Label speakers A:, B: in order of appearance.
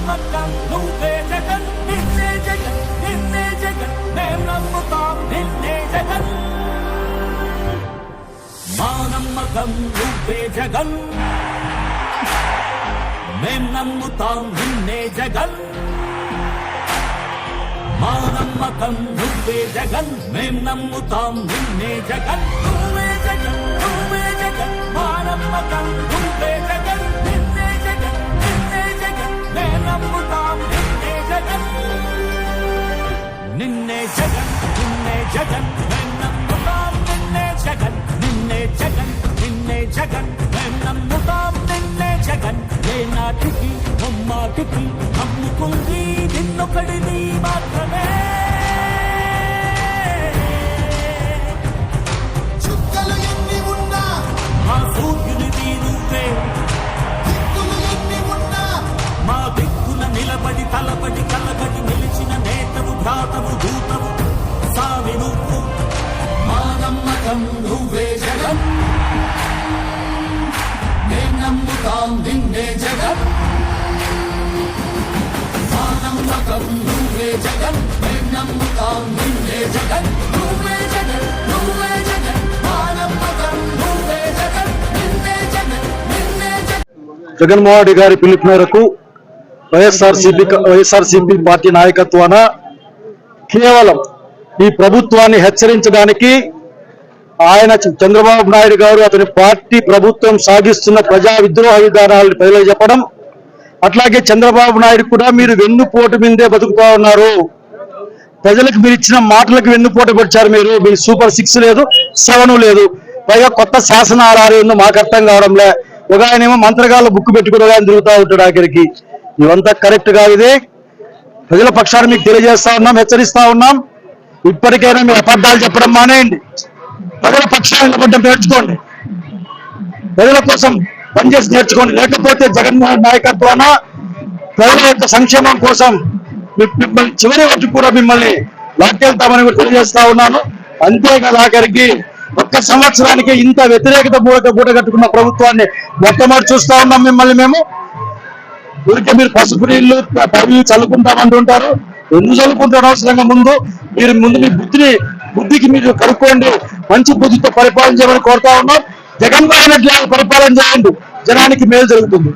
A: నమ్మకం నువ్వే జగన్ నిన్నే జగన్ నిన్నే జగన్ మేం నమ్ముతాం నిన్నే జగన్ మా నమ్మకం నువ్వే జగన్ మేం నమ్ముతాం నిన్నే జగన్ మా నమ్మకం నువ్వే జగన్ మేం నమ్ముతాం నిన్నే జగన్ నువ్వే జగన్ నువ్వే జగన్ మా నమ్మకం నువ్వే జగన్ నిన్నే జగన్ నిన్నే జగన్ మేం నమ్ముతాం నిన్నే జగన్ నిన్నే జగన్ నిన్నే జగన్ మేం నమ్ముతాం నిన్నే జగన్ నిన్నే జగన్ నిన్నే జగన్ మేం నమ్ముతాం నిన్నే జగన్ ఏ నాటికి ముమ్మాటికి నమ్ముకుంది నిన్నొకడిని మాత్రమే
B: చుక్కలు ఎన్ని ఉన్నా
A: మా సూర్యునిది నువ్వే
B: దిక్కులు ఎన్ని ఉన్నా
A: మా దిక్కున నిలబడి తలబడి కలబడి నిలిచిన నేతవు భ్రాతవు దూతవు సామి నువ్వు మా నమ్మకం నువ్వే జగన్ మేం నమ్ముతాం నిన్నే జగన్ మా నమ్మకం నువ్వే జగన్ మేం నమ్ముతాం నిన్నే జగన్ నువ్వే జగన్ నువ్వే జగన్ మా నమ్మకం నువ్వే జగన్ నిన్నే జగన్ నిన్నే జగన్
C: జగన్మోహన్ రెడ్డి గారి పిలుపు మేరకు వైఎస్ఆర్సీపీ పార్టీ నాయకత్వాన కేవలం ఈ ప్రభుత్వాన్ని హెచ్చరించడానికి ఆయన చంద్రబాబు నాయుడు గారు అతని పార్టీ ప్రభుత్వం సాగిస్తున్న ప్రజా విద్రోహ విధానాలను ప్రజలకు చెప్పడం, అట్లాగే చంద్రబాబు నాయుడు కూడా మీరు వెన్నుపోటు మీదే బతుకుతా ఉన్నారు, ప్రజలకు మీరు ఇచ్చిన మాటలకు వెన్నుపోటు పెట్టారు, మీరు సూపర్ 6 లేదు 7 లేదు, పైగా కొత్త శాసనాలు ఏందో మాకు అర్థం కావడంలే, ఒక ఆయనేమో మంత్రగాళ్ళు బుక్ పెట్టుకుని ఆయన తిరుగుతూ ఉంటాడు ఆఖరికి. ఇవంతా కరెక్ట్ గా ఇది ప్రజల పక్షాన్ని మీకు తెలియజేస్తా ఉన్నాం, హెచ్చరిస్తా ఉన్నాం. ఇప్పటికైనా మీరు అబద్ధాలు చెప్పడం మానేయండి, ప్రజల పక్షాన్ని నిలబడ్డం నేర్చుకోండి, ప్రజల కోసం పనిచేసి నేర్చుకోండి. లేకపోతే జగన్మోహన్ నాయకత్వాన ప్రజల యొక్క సంక్షేమం కోసం మిమ్మల్ని చివరి వరకు కూడా మిమ్మల్ని లాక్కెళ్తామని కూడా తెలియజేస్తా ఉన్నాను. అంతేకాదు ఆఖరికి 1 సంవత్సరానికి ఇంత వ్యతిరేకత మూట కట్టుకున్న ప్రభుత్వాన్ని మొట్టమొదటి చూస్తా ఉన్నాం మిమ్మల్ని మేము. ఊరికే మీరు పసుపు నీళ్లు పవి చల్లుకుంటామంటుంటారు, ఎందుకు చల్లుకుంటారు అవసరంగా మీరు మీ బుద్ధికి మీరు కనుక్కోండి, మంచి బుద్ధితో పరిపాలన చేయమని కోరుతా ఉన్నాం. జగన్మోహన్ రెడ్డి పరిపాలన చేయండి, జనానికి మేలు జరుగుతుంది.